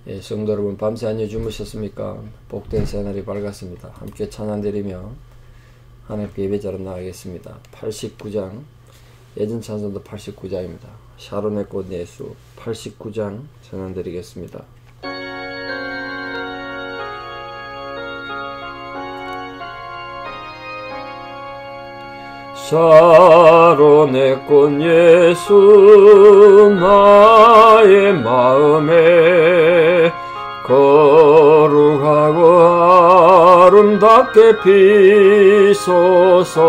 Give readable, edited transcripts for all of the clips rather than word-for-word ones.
예, 성도 여러분, 밤새 안녕 주무셨습니까? 복된 새날이 밝았습니다. 함께 찬양드리며 하나님께 예배자로 나가겠습니다. 89장, 예전 찬송도 89장입니다. 샤론의 꽃 예수 89장 찬양드리겠습니다. 샤론의 꽃 예수 나의 마음에 거룩하고 아름답게 피소서.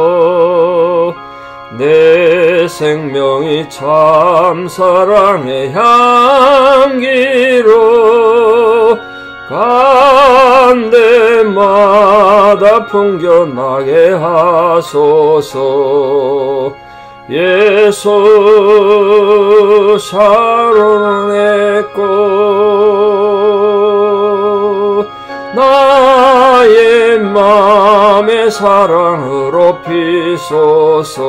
내 생명이 참 사랑의 향기로 간 데마다 풍겨나게 하소서. 예수 샤론의 꽃 나의 맘의 사랑으로 피소서.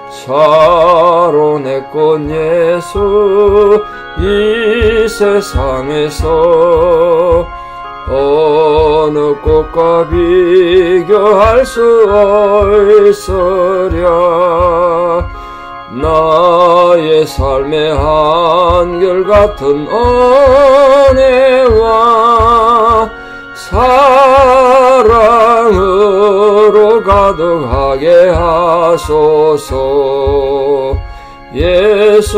샤론의 꽃 예수 이 세상에서 어느 꽃과 비교할 수 없으랴. 나의 삶의 한결같은 은혜와 사랑으로 가득하게 하소서. 예수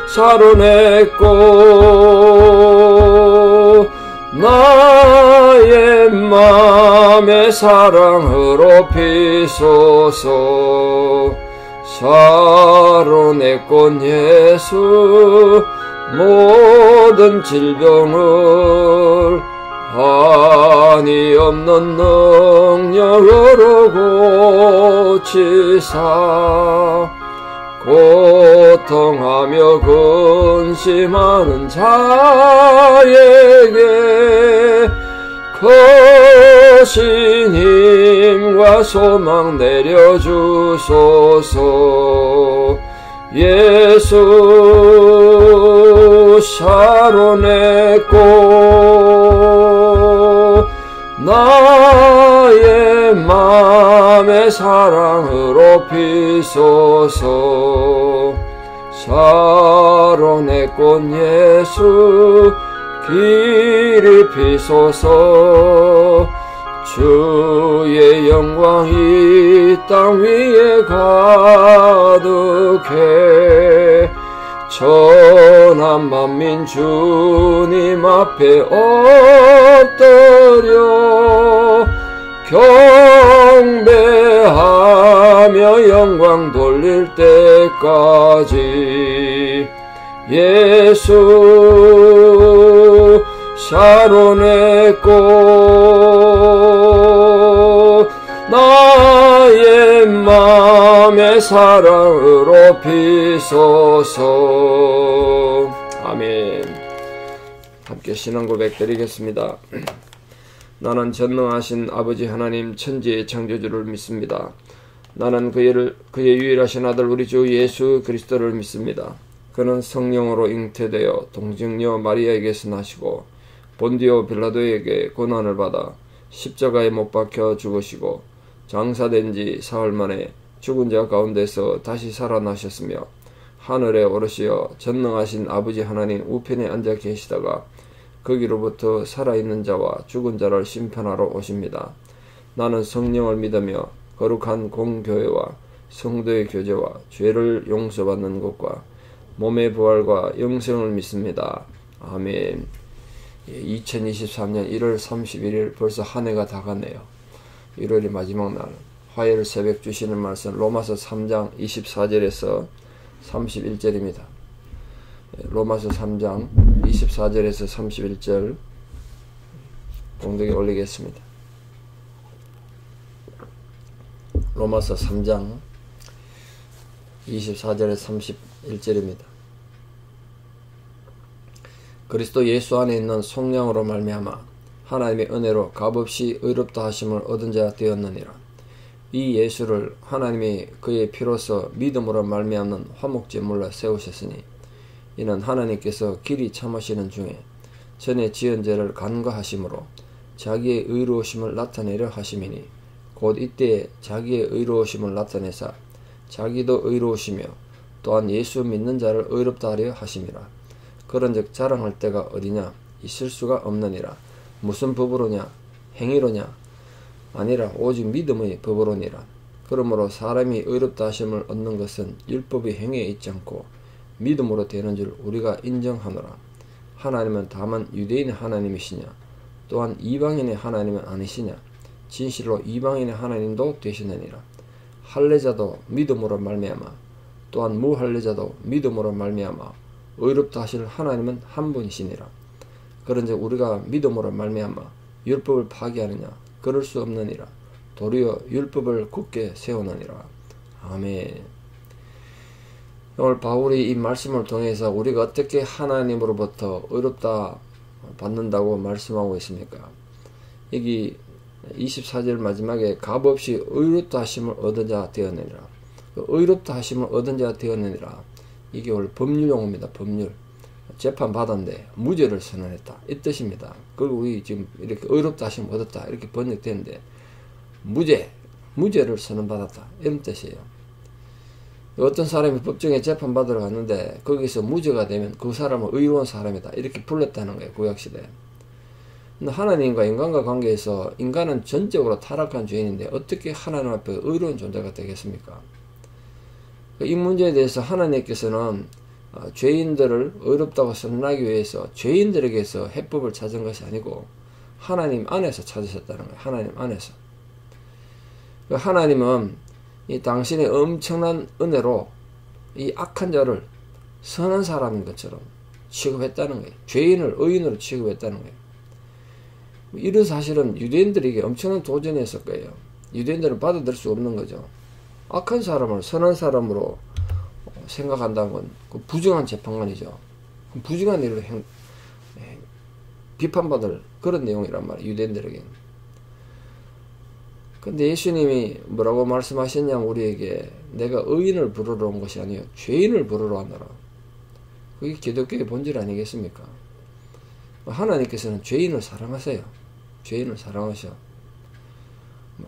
샤론의 꽃 나의 맘의 사랑으로 피소서. 샤론의 꽃 예수 모든 질병을 한이 없는 능력으로 고치사 고통하며 근심하는 자에게 크신 힘과 소망 내려주소서. 예수 샤론의 꽃 나의 맘의 사랑으로 피소서. 샤론의 꽃 예수 길이 피소서. 주의 영광이 땅 위에 가득해 천한 만민 주님 앞에 엎드려 경배하며 영광 돌릴 때까지. 예수 샤론의 꽃 나의 맘의 사랑으로 피소서. 아멘. 함께 신앙 고백 드리겠습니다. 나는 전능하신 아버지 하나님 천지의 창조주를 믿습니다. 나는 그의 유일하신 아들 우리 주 예수 그리스도를 믿습니다. 그는 성령으로 잉태되어 동정녀 마리아에게서 나시고 본디오 빌라도에게 고난을 받아 십자가에 못 박혀 죽으시고 장사된 지 사흘 만에 죽은 자 가운데서 다시 살아나셨으며 하늘에 오르시어 전능하신 아버지 하나님 우편에 앉아 계시다가 거기로부터 살아있는 자와 죽은 자를 심판하러 오십니다. 나는 성령을 믿으며 거룩한 공교회와 성도의 교제와 죄를 용서받는 것과 몸의 부활과 영생을 믿습니다. 아멘. 2023년 1월 31일 벌써 한 해가 다 갔네요. 1월의 마지막 날 화요일 새벽 주시는 말씀 로마서 3장 24절에서 31절입니다. 로마서 3장 24절에서 31절 봉독에 올리겠습니다. 로마서 3장 24절에서 31절입니다. 그리스도 예수 안에 있는 속량으로 말미암아 하나님의 은혜로 값없이 의롭다 하심을 얻은 자 되었느니라. 이 예수를 하나님이 그의 피로써 믿음으로 말미암는 화목제물로 세우셨으니 이는 하나님께서 길이 참으시는 중에 전에 지은 죄를 간과하심으로 자기의 의로우심을 나타내려 하심이니 곧 이때에 자기의 의로우심을 나타내사 자기도 의로우시며 또한 예수 믿는 자를 의롭다 하려 하심이라. 그런즉 자랑할 때가 어디냐? 있을 수가 없느니라. 무슨 법으로냐? 행위로냐? 아니라 오직 믿음의 법으로니라. 그러므로 사람이 의롭다 하심을 얻는 것은 율법의 행위에 있지 않고 믿음으로 되는 줄 우리가 인정하노라. 하나님은 다만 유대인의 하나님이시냐? 또한 이방인의 하나님은 아니시냐? 진실로 이방인의 하나님도 되시느니라. 할례자도 믿음으로 말미암아 또한 무할례자도 믿음으로 말미암아 의롭다 하실 하나님은 한 분이시니라. 그런즉 우리가 믿음으로 말미암아 율법을 파기하느냐? 그럴 수 없느니라. 도리어 율법을 굳게 세우느니라. 아멘. 오늘 바울이 이 말씀을 통해서 우리가 어떻게 하나님으로부터 의롭다 받는다고 말씀하고 있습니까? 여기 24절 마지막에 값없이 의롭다 하심을 얻은 자 되었느니라. 의롭다 하심을 얻은 자 되었느니라. 이게 원래 법률 용어입니다. 법률. 재판 받았는데 무죄를 선언했다. 이 뜻입니다. 그리고 우리 지금 이렇게 의롭다 하심을 얻었다. 이렇게 번역되는데 무죄를 선언받았다. 이런 뜻이에요. 어떤 사람이 법정에 재판받으러 갔는데 거기서 무죄가 되면 그 사람은 의로운 사람이다. 이렇게 불렀다는 거예요. 구약시대에. 근데 하나님과 인간과 관계에서 인간은 전적으로 타락한 죄인인데 어떻게 하나님 앞에 의로운 존재가 되겠습니까? 이 문제에 대해서 하나님께서는 죄인들을 의롭다고 선언하기 위해서 죄인들에게서 해법을 찾은 것이 아니고 하나님 안에서 찾으셨다는 거예요. 하나님 안에서. 하나님은 이 당신의 엄청난 은혜로 이 악한 자를 선한 사람인 것처럼 취급했다는 거예요. 죄인을 의인으로 취급했다는 거예요. 이런 사실은 유대인들에게 엄청난 도전이었을 거예요. 유대인들은 받아들일 수 없는 거죠. 악한 사람을 선한 사람으로 생각한다는 건 부정한 재판관이죠. 부정한 일로 비판받을 그런 내용이란 말이에요. 유대인들에게는. 근데 예수님이 뭐라고 말씀하셨냐면 우리에게 내가 의인을 부르러 온 것이 아니요 죄인을 부르러 왔노라. 그게 기독교의 본질 아니겠습니까? 하나님께서는 죄인을 사랑하세요. 죄인을 사랑하셔.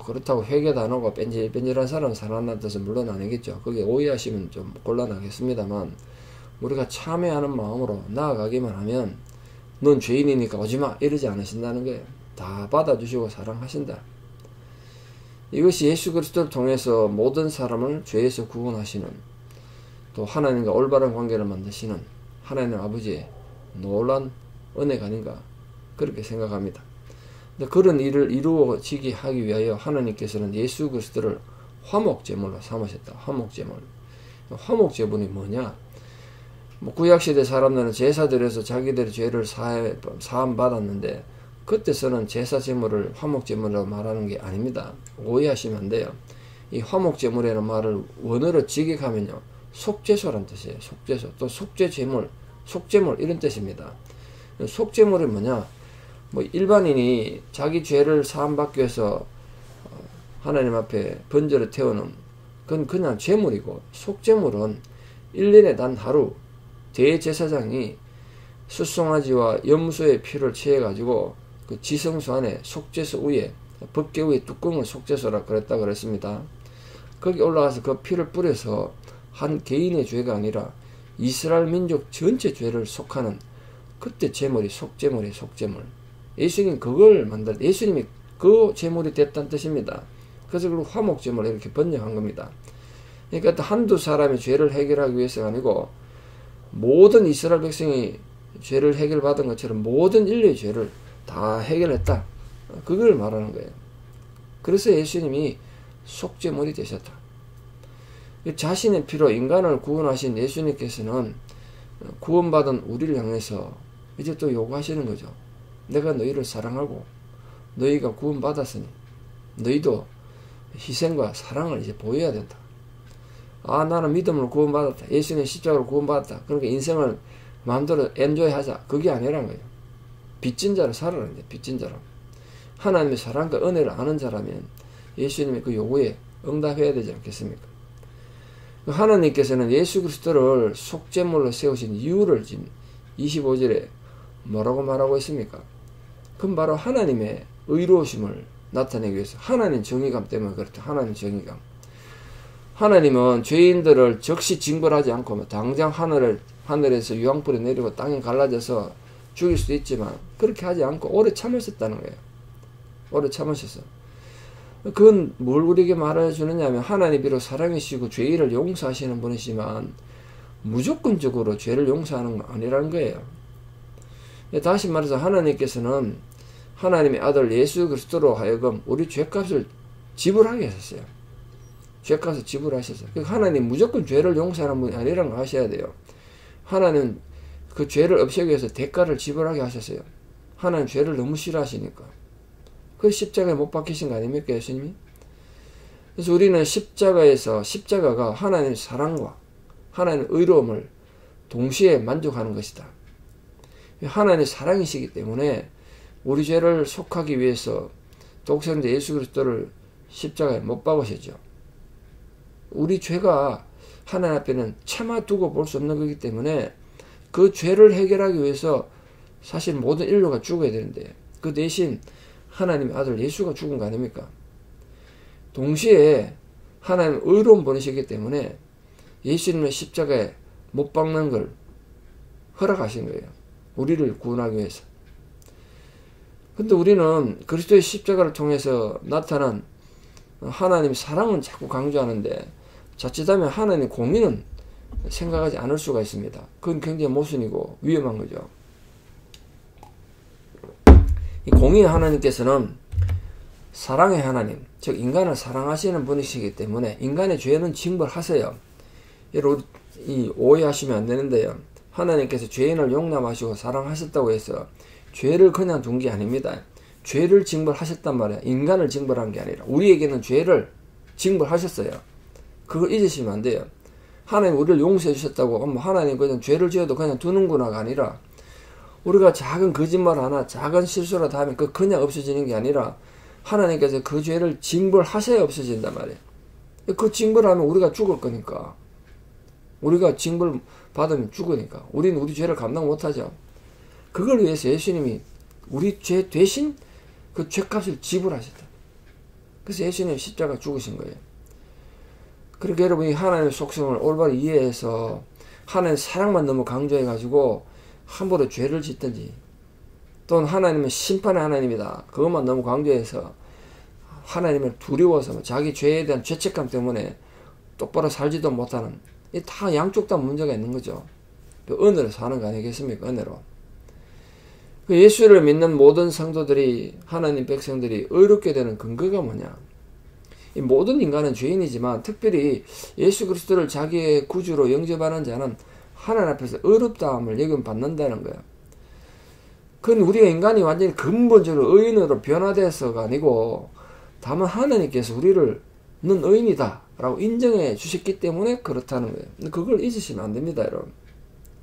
그렇다고 회개도 안 하고 뺀질뺀질한 사람은 사랑한다는 뜻은 물론 아니겠죠. 그게 오해하시면 좀 곤란하겠습니다만 우리가 참회하는 마음으로 나아가기만 하면 넌 죄인이니까 오지마 이러지 않으신다는 거예요. 다 받아주시고 사랑하신다. 이것이 예수 그리스도를 통해서 모든 사람을 죄에서 구원하시는 또 하나님과 올바른 관계를 만드시는 하나님 아버지의 놀라운 은혜가 아닌가 그렇게 생각합니다. 근데 그런 일을 이루어지게 하기 위하여 하나님께서는 예수 그리스도를 화목제물로 삼으셨다. 화목제물. 화목제물이 뭐냐? 구약시대 사람들은 제사 드려서 자기들의 죄를 사함 받았는데 그때 쓰는 제사 제물을 화목제물이라고 말하는 게 아닙니다. 오해하시면 안 돼요. 이 화목제물이라는 말을 원어로 직역하면요. 속죄소란 뜻이에요. 속죄소. 또 속죄제물, 속죄물 이런 뜻입니다. 속죄물이 뭐냐? 일반인이 자기 죄를 사함받기 위해서 하나님 앞에 번제를 태우는 그건 그냥 제물이고 속죄물은 1년에 단 하루 대제사장이 숫송아지와 염소의 피를 취해가지고 그 지성소 안에 속죄소 위에 법궤 위에 뚜껑을 속죄소라 그랬다 그랬습니다. 거기 올라가서 그 피를 뿌려서 한 개인의 죄가 아니라 이스라엘 민족 전체 죄를 속하는 그때 제물이 속죄물이 속죄물. 예수님 그걸 예수님이 그 제물이 됐다는 뜻입니다. 그래서 그걸 화목제물 이렇게 번역한 겁니다. 그러니까 한두 사람의 죄를 해결하기 위해서가 아니고 모든 이스라엘 백성이 죄를 해결받은 것처럼 모든 인류의 죄를 다 해결했다. 그걸 말하는 거예요. 그래서 예수님이 속죄물이 되셨다. 자신의 피로 인간을 구원하신 예수님께서는 구원받은 우리를 향해서 이제 또 요구하시는 거죠. 내가 너희를 사랑하고 너희가 구원받았으니 너희도 희생과 사랑을 이제 보여야 된다. 나는 믿음으로 구원받았다. 예수님 십자가로 구원받았다. 그러니까 인생을 마음대로 엔조이하자. 그게 아니란 거예요. 빚진 자로 살아라는데 빚진 자로. 하나님의 사랑과 은혜를 아는 자라면 예수님의 그 요구에 응답해야 되지 않겠습니까? 하나님께서는 예수 그리스도를 속죄물로 세우신 이유를 지금 25절에 뭐라고 말하고 있습니까? 그건 바로 하나님의 의로우심을 나타내기 위해서, 하나님 정의감 때문에 그렇다. 하나님 정의감. 하나님은 죄인들을 즉시 징벌하지 않고 당장 하늘에서 유황불이 내리고 땅에 갈라져서 죽일 수도 있지만 그렇게 하지 않고 오래 참으셨다는 거예요. 오래 참으셔서. 그건 뭘 우리에게 말해주느냐 하면, 하나님 비록 사랑이시고 죄를 용서하시는 분이지만 무조건적으로 죄를 용서하는 건 아니라는 거예요. 다시 말해서 하나님께서는 하나님의 아들 예수 그리스도로 하여금 우리 죄값을 지불하게 하셨어요. 죄값을 지불하셨어요. 하나님 무조건 죄를 용서하는 분이 아니라는 거 아셔야 돼요. 하나님 그 죄를 없애기 위해서 대가를 지불하게 하셨어요. 하나님 죄를 너무 싫어하시니까. 그 십자가에 못 박히신 거 아닙니까, 예수님이? 그래서 우리는 십자가가 하나님의 사랑과 하나님의 의로움을 동시에 만족하는 것이다. 하나님의 사랑이시기 때문에 우리 죄를 속하기 위해서 독생자 예수 그리스도를 십자가에 못 박으셨죠. 우리 죄가 하나님 앞에는 차마 두고 볼 수 없는 거기 때문에 그 죄를 해결하기 위해서 사실 모든 인류가 죽어야 되는데 그 대신 하나님의 아들 예수가 죽은 거 아닙니까? 동시에 하나님 의로운 분이시기 때문에 예수님의 십자가에 못 박는 걸 허락하신 거예요. 우리를 구원하기 위해서. 근데 우리는 그리스도의 십자가를 통해서 나타난 하나님의 사랑은 자꾸 강조하는데 자칫하면 하나님의 공의는 생각하지 않을 수가 있습니다. 그건 굉장히 모순이고 위험한 거죠. 이 공의의 하나님께서는 사랑의 하나님, 즉 인간을 사랑하시는 분이시기 때문에 인간의 죄는 징벌하세요. 여러분 오해하시면 안 되는데요. 하나님께서 죄인을 용납하시고 사랑하셨다고 해서 죄를 그냥 둔 게 아닙니다. 죄를 징벌하셨단 말이에요. 인간을 징벌한 게 아니라 우리에게는 죄를 징벌하셨어요. 그걸 잊으시면 안 돼요. 하나님 우리를 용서해 주셨다고 하나님 그냥 죄를 지어도 그냥 두는구나가 아니라 우리가 작은 거짓말 하나 작은 실수라도 하면 그냥 없어지는 게 아니라 하나님께서 그 죄를 징벌하셔야 없어진단 말이에요. 그 징벌하면 우리가 죽을 거니까. 우리가 징벌 받으면 죽으니까. 우리는 우리 죄를 감당 못하죠. 그걸 위해서 예수님이 우리 죄 대신 그 죄값을 지불하셨다. 그래서 예수님이 십자가 죽으신 거예요. 그러니까 여러분이 하나님의 속성을 올바로 이해해서 하나님의 사랑만 너무 강조해가지고 함부로 죄를 짓든지 또는 하나님은 심판의 하나님이다. 그것만 너무 강조해서 하나님을 두려워서 자기 죄에 대한 죄책감 때문에 똑바로 살지도 못하는 다 양쪽 다 문제가 있는 거죠. 은혜로 사는 거 아니겠습니까? 은혜로. 예수를 믿는 모든 성도들이 하나님 백성들이 의롭게 되는 근거가 뭐냐? 이 모든 인간은 죄인이지만 특별히 예수 그리스도를 자기의 구주로 영접하는 자는 하나님 앞에서 의롭다함을 여김받는다는 거예요. 그건 우리가 인간이 완전히 근본적으로 의인으로 변화돼서가 아니고 다만 하나님께서 우리를 넌 의인이다 라고 인정해 주셨기 때문에 그렇다는 거예요. 그걸 잊으시면 안 됩니다, 여러분.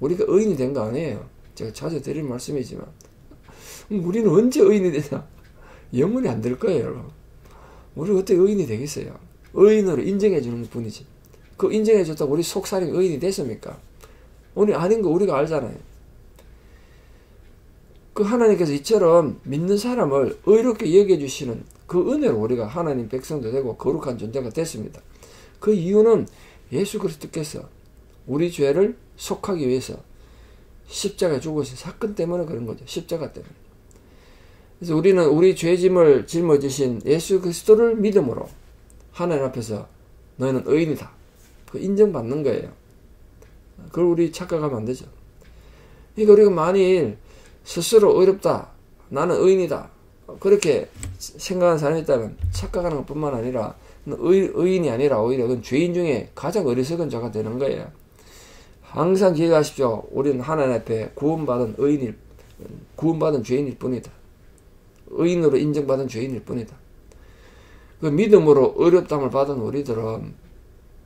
우리가 의인이 된 거 아니에요. 제가 자주 드리는 말씀이지만 우리는 언제 의인이 되냐? 영원히 안 될 거예요, 여러분. 우리가 어떻게 의인이 되겠어요? 의인으로 인정해 주는 분이지. 그 인정해 줬다고 우리 속살이 의인이 됐습니까? 우리 아닌 거 우리가 알잖아요. 그 하나님께서 이처럼 믿는 사람을 의롭게 여겨주시는 그 은혜로 우리가 하나님 백성도 되고 거룩한 존재가 됐습니다. 그 이유는 예수 그리스도께서 우리 죄를 속하기 위해서 십자가에 죽으신 사건 때문에 그런 거죠. 십자가 때문에. 그래서 우리는 우리 죄짐을 짊어지신 예수 그리스도를 믿음으로 하나님 앞에서 너희는 의인이다. 그 인정받는 거예요. 그걸 우리 착각하면 안 되죠. 그러니까 우리가 만일 스스로 의롭다, 나는 의인이다, 그렇게 생각하는 사람이 있다면 착각하는 것뿐만 아니라 의인이 아니라 오히려 그건 죄인 중에 가장 어리석은 자가 되는 거예요. 항상 기억하십시오. 우리는 하나님 앞에 구원받은 죄인일 뿐이다. 의인으로 인정받은 죄인일 뿐이다. 그 믿음으로 의롭다함을 받은 우리들은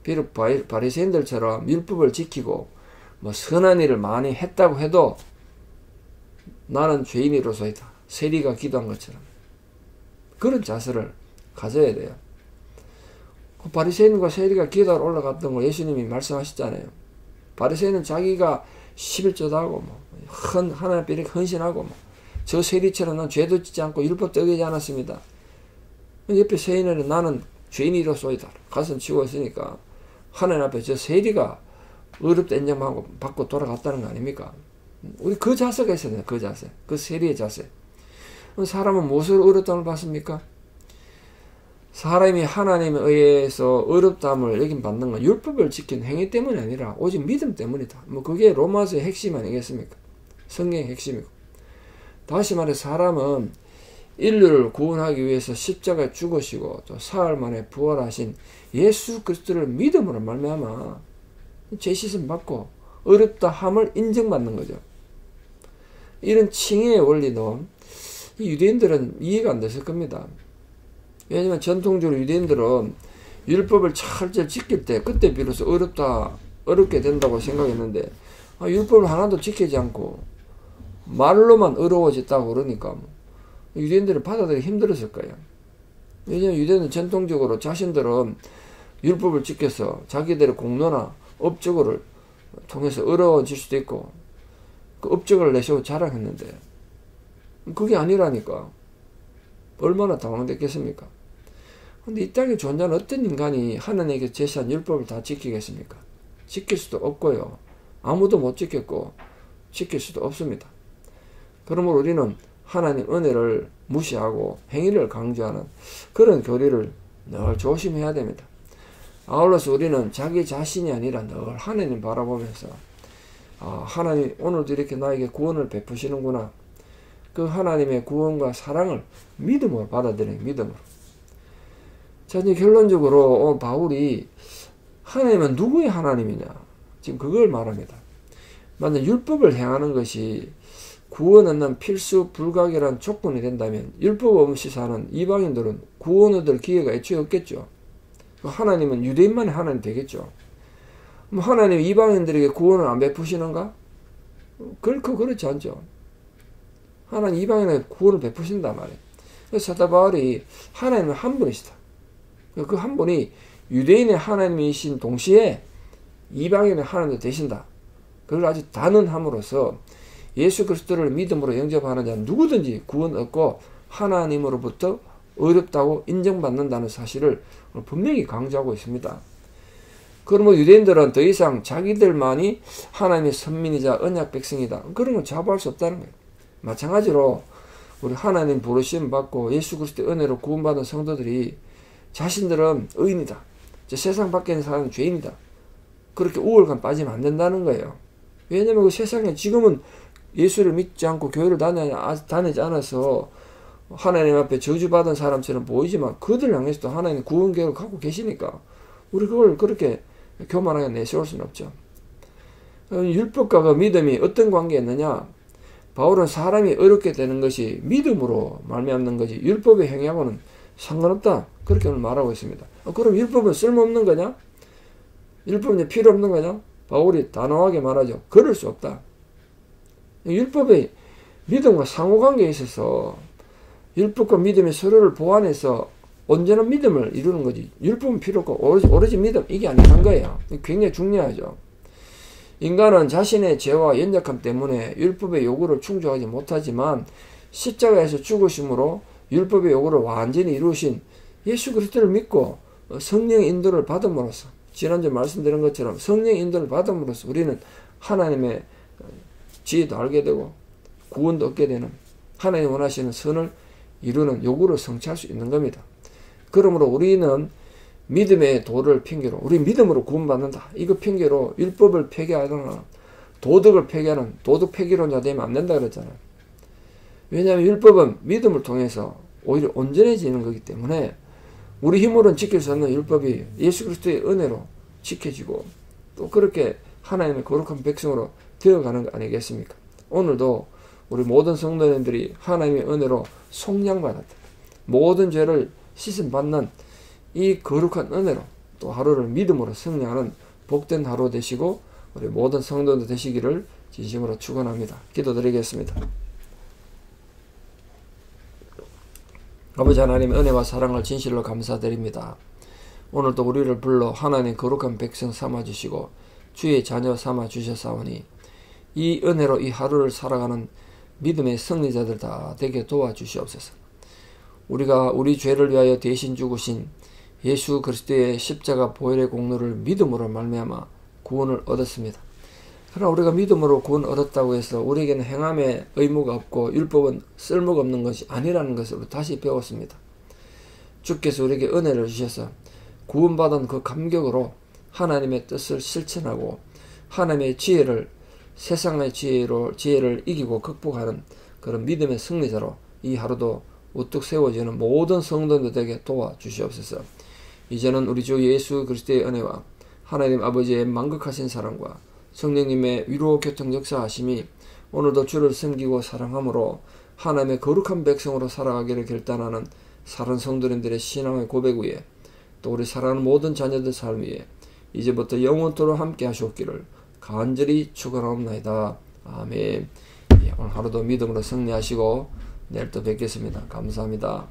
비록 바리새인들처럼 율법을 지키고 선한 일을 많이 했다고 해도 나는 죄인으로서이다. 세리가 기도한 것처럼 그런 자세를 가져야 돼요. 바리새인과 세리가 기도하러 올라갔던 걸 예수님이 말씀하셨잖아요. 바리새인은 자기가 11조도 하고 하나님 앞에 이렇게 헌신하고 저 세리처럼 난 죄도 짓지 않고 율법도 어기지 않았습니다. 옆에 세인은 나는 죄인이로소이다 가슴 치고 있으니까 하나님 앞에 저 세리가 어렵다 인정하고 받고 돌아갔다는 거 아닙니까? 우리 그 자세가 있어야 돼요. 그 자세, 그 세리의 자세. 사람은 무엇을 어렵다함을 받습니까? 사람이 하나님에 의해서 어렵다함을 여긴 받는 건 율법을 지킨 행위 때문이 아니라 오직 믿음 때문이다. 그게 로마서의 핵심 아니겠습니까? 성경의 핵심이고. 다시 말해 사람은 인류를 구원하기 위해서 십자가에 죽으시고 또 사흘 만에 부활하신 예수 그리스도를 믿음으로 말미암아 죄 씻음 받고 어렵다 함을 인정받는 거죠. 이런 칭의의 원리도 유대인들은 이해가 안 됐을 겁니다. 왜냐면 전통적으로 유대인들은 율법을 철저히 지킬 때 그때 비로소 어렵게 된다고 생각했는데 율법을 하나도 지키지 않고 말로만 어려워졌다고 그러니까 유대인들은 받아들이기 힘들었을 거예요. 왜냐면 유대인은 전통적으로 자신들은 율법을 지켜서 자기들의 공로나 업적을 통해서 어려워질 수도 있고 그 업적을 내세워 자랑했는데 그게 아니라니까 얼마나 당황됐겠습니까? 근데 이 땅에 존재하는 어떤 인간이 하나님에게 제시한 율법을 다 지키겠습니까? 지킬 수도 없고요. 아무도 못 지켰고 지킬 수도 없습니다. 그러므로 우리는 하나님 은혜를 무시하고 행위를 강조하는 그런 교리를 늘 조심해야 됩니다. 아울러서 우리는 자기 자신이 아니라 늘 하나님 바라보면서 하나님 오늘도 이렇게 나에게 구원을 베푸시는구나. 그 하나님의 구원과 사랑을 믿음으로 받아들이는 믿음으로. 자, 이제 결론적으로 바울이 하나님은 누구의 하나님이냐? 지금 그걸 말합니다. 만약 율법을 행하는 것이 구원 얻는 필수 불가결한 조건이 된다면 율법 없이 사는 이방인들은 구원 얻을 기회가 애초에 없겠죠. 하나님은 유대인만의 하나님 되겠죠. 하나님 이방인들에게 구원을 안 베푸시는가? 결코 그렇지 않죠. 하나님 이방인에게 구원을 베푸신단 말이에요. 그래서 사도 바울이 하나님은 한 분이시다. 그 한 분이 유대인의 하나님이신 동시에 이방인의 하나님도 되신다. 그걸 아주 단언함으로써 예수 그리스도를 믿음으로 영접하는 자는 누구든지 구원 얻고 하나님으로부터 어렵다고 인정받는다는 사실을 분명히 강조하고 있습니다. 그러면 유대인들은 더 이상 자기들만이 하나님의 선민이자 언약 백성이다. 그런 걸 자부할 수 없다는 거예요. 마찬가지로 우리 하나님 부르심 받고 예수 그리스도의 은혜로 구원받은 성도들이 자신들은 의인이다. 세상 밖에 있는 사람은 죄인이다. 그렇게 우월감 빠지면 안 된다는 거예요. 왜냐하면 그 세상에 지금은 예수를 믿지 않고 교회를 다니지 않아서 하나님 앞에 저주받은 사람처럼 보이지만 그들 향해서도 하나님 구원 계획을 갖고 계시니까 우리 그걸 그렇게 교만하게 내세울 수는 없죠. 율법과 그 믿음이 어떤 관계에 있느냐? 바울은 사람이 어렵게 되는 것이 믿음으로 말미암는 것이 율법의 행위하고는 상관없다. 그렇게 오늘 말하고 있습니다. 그럼 율법은 쓸모없는 거냐? 율법은 필요 없는 거냐? 바울이 단호하게 말하죠. 그럴 수 없다. 율법의 믿음과 상호관계에 있어서 율법과 믿음이 서로를 보완해서 온전한 믿음을 이루는 거지. 율법은 필요 없고 오로지 믿음 이게 아니란 거예요. 굉장히 중요하죠. 인간은 자신의 죄와 연약함 때문에 율법의 요구를 충족하지 못하지만 십자가에서 죽으심으로 율법의 요구를 완전히 이루신 예수 그리스도를 믿고 성령의 인도를 받음으로써 지난주에 말씀드린 것처럼 성령의 인도를 받음으로써 우리는 하나님의 지혜도 알게 되고 구원도 얻게 되는 하나님 원하시는 선을 이루는 요구를 성취할 수 있는 겁니다. 그러므로 우리는 믿음의 도를 핑계로 우리 믿음으로 구원받는다. 이거 핑계로 율법을 폐기하거나 도덕을 폐기하는 도덕 폐기론자 되면 안 된다 그랬잖아요. 왜냐하면 율법은 믿음을 통해서 오히려 온전해지는 거기 때문에 우리 힘으로는 지킬 수 없는 율법이 예수 그리스도의 은혜로 지켜지고 또 그렇게 하나님의 거룩한 백성으로 되어가는 거 아니겠습니까? 오늘도 우리 모든 성도님들이 하나님의 은혜로 속량받았다. 모든 죄를 씻음받는 이 거룩한 은혜로 또 하루를 믿음으로 승리하는 복된 하루 되시고 우리 모든 성도들 되시기를 진심으로 축원합니다. 기도드리겠습니다. 아버지 하나님 은혜와 사랑을 진실로 감사드립니다. 오늘도 우리를 불러 하나님의 거룩한 백성 삼아주시고 주의 자녀 삼아주셨사오니 이 은혜로 이 하루를 살아가는 믿음의 승리자들 다 되게 도와주시옵소서. 우리가 우리 죄를 위하여 대신 죽으신 예수 그리스도의 십자가 보혈의 공로를 믿음으로 말미암아 구원을 얻었습니다. 그러나 우리가 믿음으로 구원 얻었다고 해서 우리에게는 행함의 의무가 없고 율법은 쓸모가 없는 것이 아니라는 것을 다시 배웠습니다. 주께서 우리에게 은혜를 주셔서 구원받은 그 감격으로 하나님의 뜻을 실천하고 하나님의 지혜를 세상의 지혜를 이기고 극복하는 그런 믿음의 승리자로 이 하루도 우뚝 세워지는 모든 성도들에게 도와주시옵소서. 이제는 우리 주 예수 그리스도의 은혜와 하나님 아버지의 만극하신 사랑과 성령님의 위로 교통 역사하심이 오늘도 주를 섬기고 사랑함으로 하나님의 거룩한 백성으로 살아가기를 결단하는 사랑하는 성도님들의 신앙의 고백 위에 또 우리 사랑하는 모든 자녀들 삶 위에 이제부터 영원토록 함께 하시옵기를 간절히 축원하옵나이다. 아멘. 오늘 하루도 믿음으로 승리하시고 내일 또 뵙겠습니다. 감사합니다.